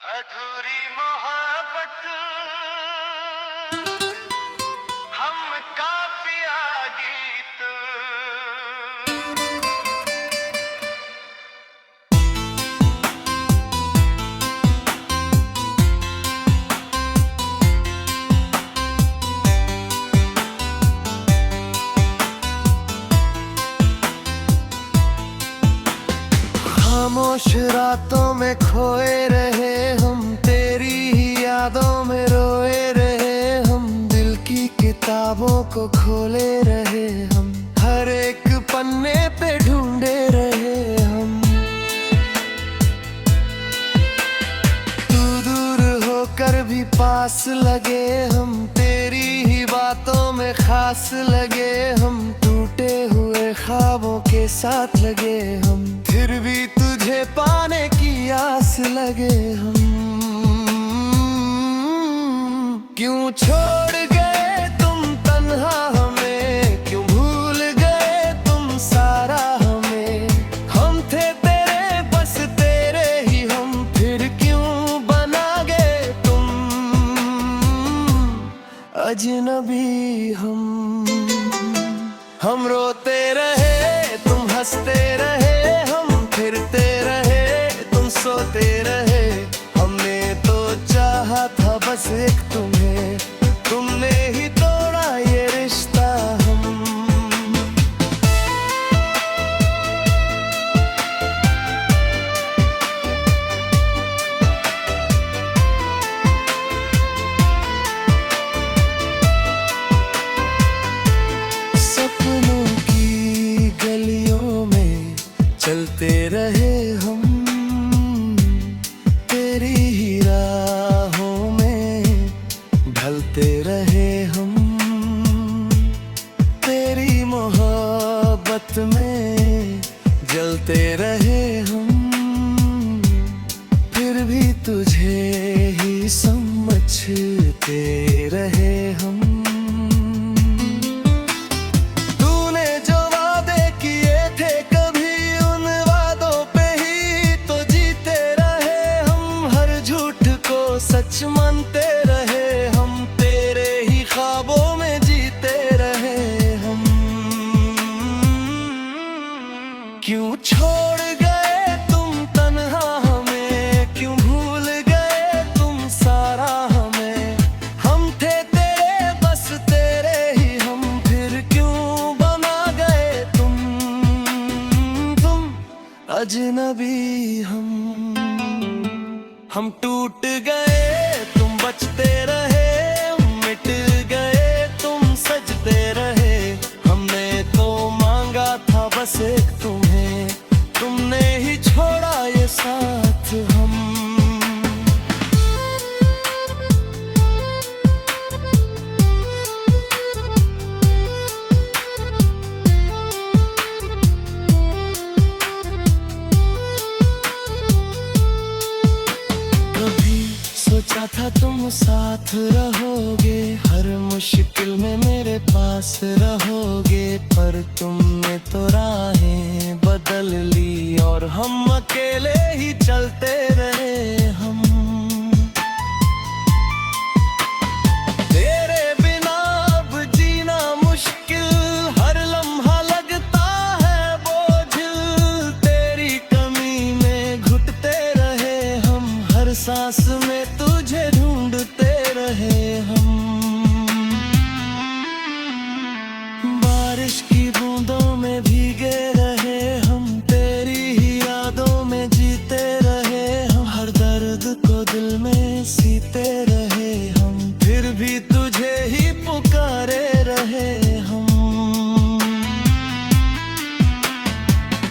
अधूरी मोहब्बत हम काफिया गीत। खामोश रातों में खोए रहे हम, तेरी ही यादों में रोए रहे हम। दिल की किताबों को खोले रहे हम, हर एक पन्ने पे ढूंढे रहे हम। तू दूर होकर भी पास लगे हम, तेरी ही बातों में खास लगे हम। टूटे हुए ख्वाबों के साथ लगे हम, फिर भी तुझे पाने की आस लगे हम। क्यों छोड़ गए तुम तन्हा हमें, क्यों भूल गए तुम सारा हमें। हम थे तेरे बस तेरे ही हम, फिर क्यों बना गए तुम अजनबी हम। हम रोते रहे तुम हंसते रहे, फिरते रहे तुम सोते रहे। हमने तो चाहा था बस एक तुम्हें, तुमने ही तोड़ा ये रिश्ता हम। सपनों की गलियों में चलते रहे हम, तेरी ही राहों में ढलते रहे हम। तेरी मोहब्बत में जलते रहे हम, फिर भी तुझे ही समझते रहे हम। सच मानते रहे हम, तेरे ही ख्वाबों में जीते रहे हम। क्यों छोड़ गए तुम तन्हा हमें, क्यों भूल गए तुम सारा हमें। हम थे तेरे बस तेरे ही हम, फिर क्यों बना गए तुम अजनबी हम। हम टूट गए तुम बचते रहे, मिट गए तुम सजते रहे। हमने तो मांगा था बस एक तुम्हें, तुमने ही छोड़ा ये साथ हम। सोचा था तुम साथ रहोगे, हर मुश्किल में मेरे पास रहोगे। पर तुमने तो राहें बदल ली और हम अकेले ही चलते रहे हम। तेरे बिना अब जीना मुश्किल, हर लम्हा लगता है बोझिल। तेरी कमी में घुटते रहे हम, हर सांस में तुझे ढूंढते रहे हम। बारिश की बूंदों में भीगे रहे हम, तेरी ही यादों में जीते रहे हम। हर दर्द को दिल में सीते रहे हम, फिर भी तुझे ही पुकारे रहे हम।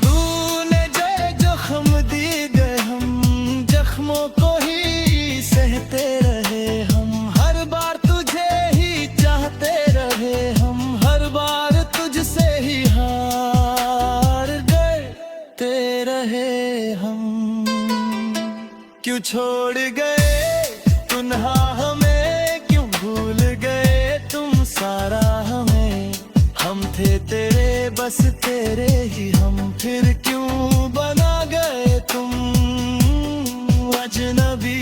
तूने जो जख्म दी गए हम, जख्मों को सहते रहे हम। हर बार तुझे ही चाहते रहे हम, हर बार तुझसे ही हार गए रहे हम। क्यों छोड़ गए तन्हा हमें, क्यों भूल गए तुम सारा हमें। हम थे तेरे बस तेरे ही हम, फिर क्यों बना गए तुम अजनबी।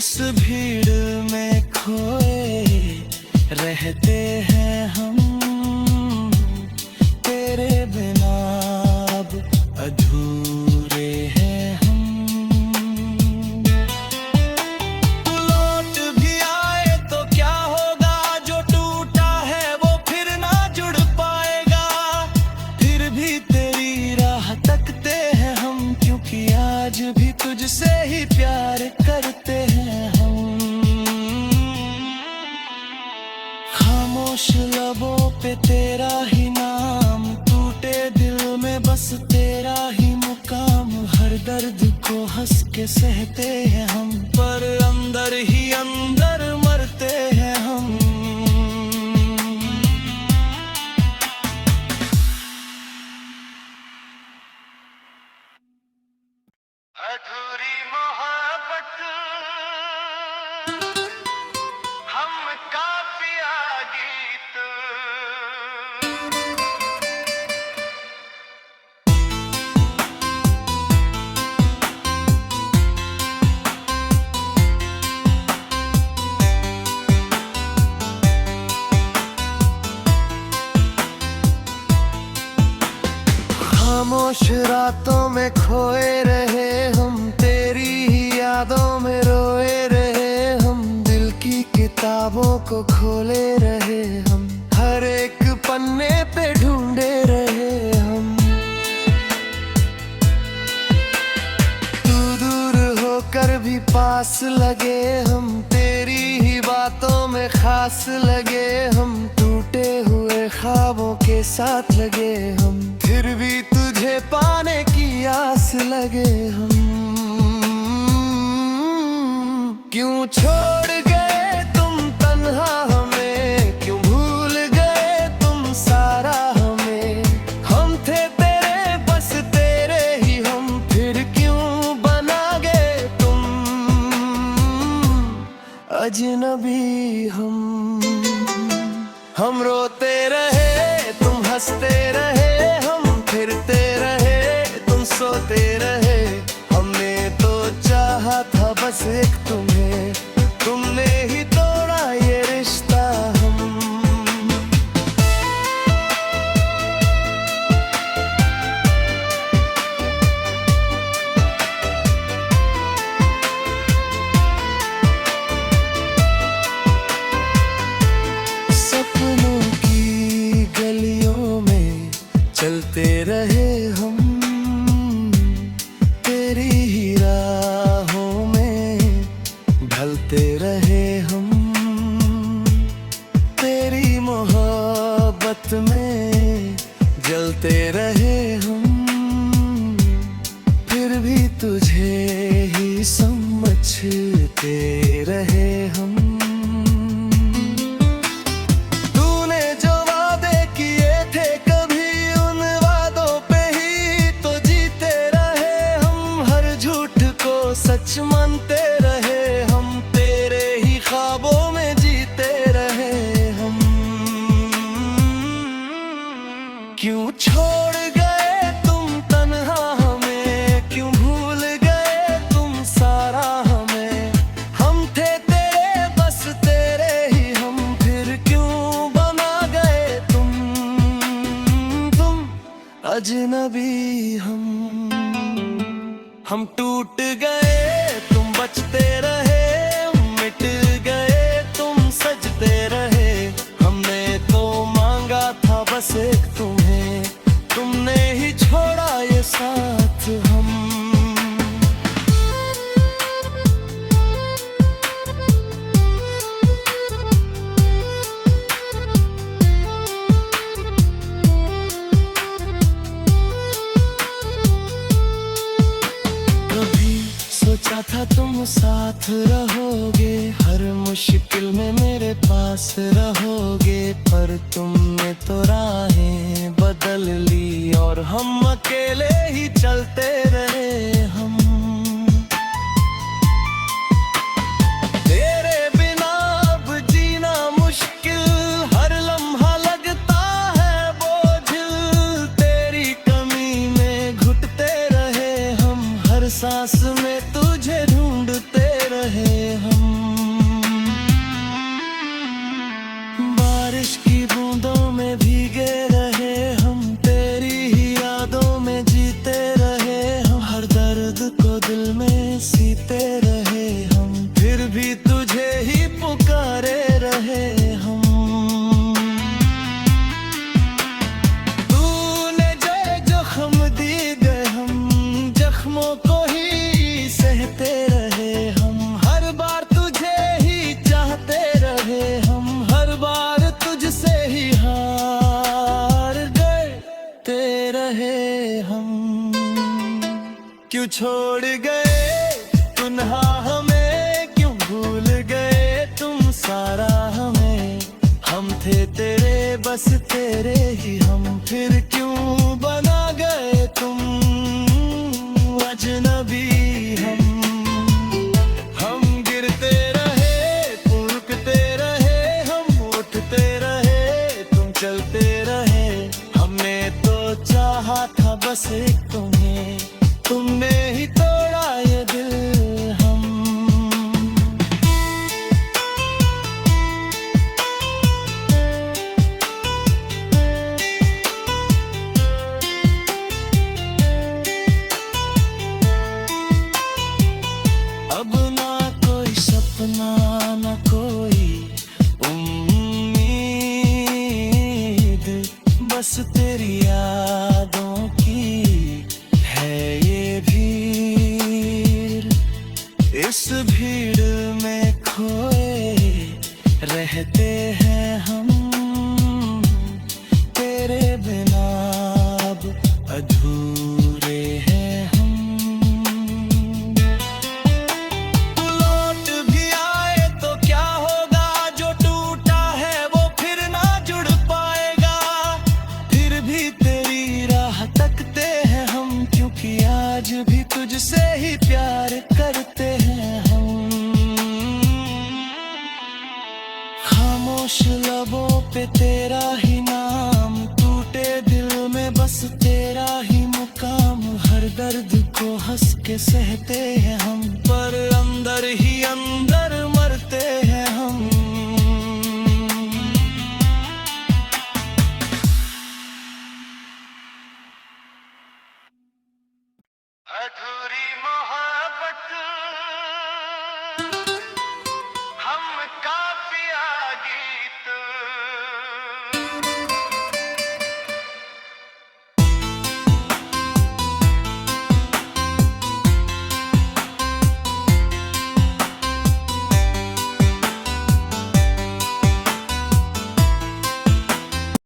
इस भीड़ में खोए रहते हैं हम, तेरे बिना अब अधूरे हैं हम। तू लौट भी आए तो क्या होगा, जो टूटा है वो फिर ना जुड़ पाएगा। फिर भी तेरी राह तकते हैं हम, क्योंकि आज भी तुझसे ही प्यार करते हैं हम। खामोश लबों पे तेरा ही नाम, टूटे दिल में बस तेरा ही मुकाम। हर दर्द को हंस के सहते हैं हम, पर अंदर ही अंदर मरते हैं हम। अधूरी मोहब्बत हम काफिया गीत। खामोश रातों में खोए रहे हम, तेरी ही यादों में रोए रहे हम। दिल की किताबों को खोले रहे हम, हर एक पन्ने पे ढूंढे रहे हम। तू दूर होकर भी पास लगे हम, तेरी ही बातों में खास लगे हम। टूटे हुए ख्वाबों के साथ लगे हम, फिर भी तुझे पाने की आस लगे हम। क्यों छोड़ गए तुम तन्हा हमें, क्यों भूल गए तुम सारा हमें। हम थे तेरे बस तेरे ही हम, फिर क्यों बना गए तुम अजनबी हम। हम रोते रहे तुम हंसते रहे, हम फिरते रहे तुम सोते रहे। हमने तो चाहा था बस एक तुम्हें, तुमने ही तोड़ा ये रिश्ता हम। सपनों की गलियों में चलते रहे हम, तेरी ही राहों में ढलते रहे हम। तेरी मोहब्बत में जलते रहे हम, फिर भी तुझे ही समझते रहे हम। तूने जो वादे किए थे कभी, उन वादों पे ही तो जीते रहे हम। हर झूठ को सच मानते रहे हम, तेरे ही ख्वाबों में जीते रहे हम। क्यों छोड़ गए तुम तन्हा हमें, क्यों भूल गए तुम सारा हमें। हम थे तेरे बस तेरे ही हम, फिर क्यों बना गए तुम अजनबी हम। हम टूट गए तुम बचते रहे, मिट गए तुम सजते रहे। हमने तो मांगा था बस एक तुम्हें, तुमने ही छोड़ा ये साथ हम। कभी सोचा था तुम साथ रहोगे, हर मुश्किल में मेरे पास रहोगे। पर तुमने तो राहें बदल ली, और हम अकेले ही चलते रहे हम। तेरे बिना अब जीना मुश्किल, हर लम्हा लगता है बोझिल। तेरी कमी में घुटते रहे हम, हर सांस में तुझे ढूंढते रहे हम। बस तेरे ही हम, फिर क्यों बना गए तुम अजनबी। हम गिरते रहे, तुम रुकते रहे, हम उठते रहे, तुम चलते रहे। हमने तो चाहा था बस एक तुम्हें, तुमने ही तोड़ा ये दिल हम। अब ना कोई सपना, ना कोई उम्मीद, बस तेरी यादों की है ये भीड़। इस भीड़ में खोए रहते हैं हम, तेरे बिना अब अधूरे हैं हम। तू लौट भी आए तो क्या होगा, जो टूटा है वो फिर ना जुड़ पाएगा। फिर भी तेरी राह तकते हैं हम, क्योंकि आज भी तुझसे ही प्यार करते हैं हम। खामोश लबों पे तेरा ही नाम, टूटे दिल में बस तेरा ही मुकाम। हर दर्द को हंस के सहते हैं हम, पर अंदर ही अंदर मरते हैं हम। अधूरी मोहब्बत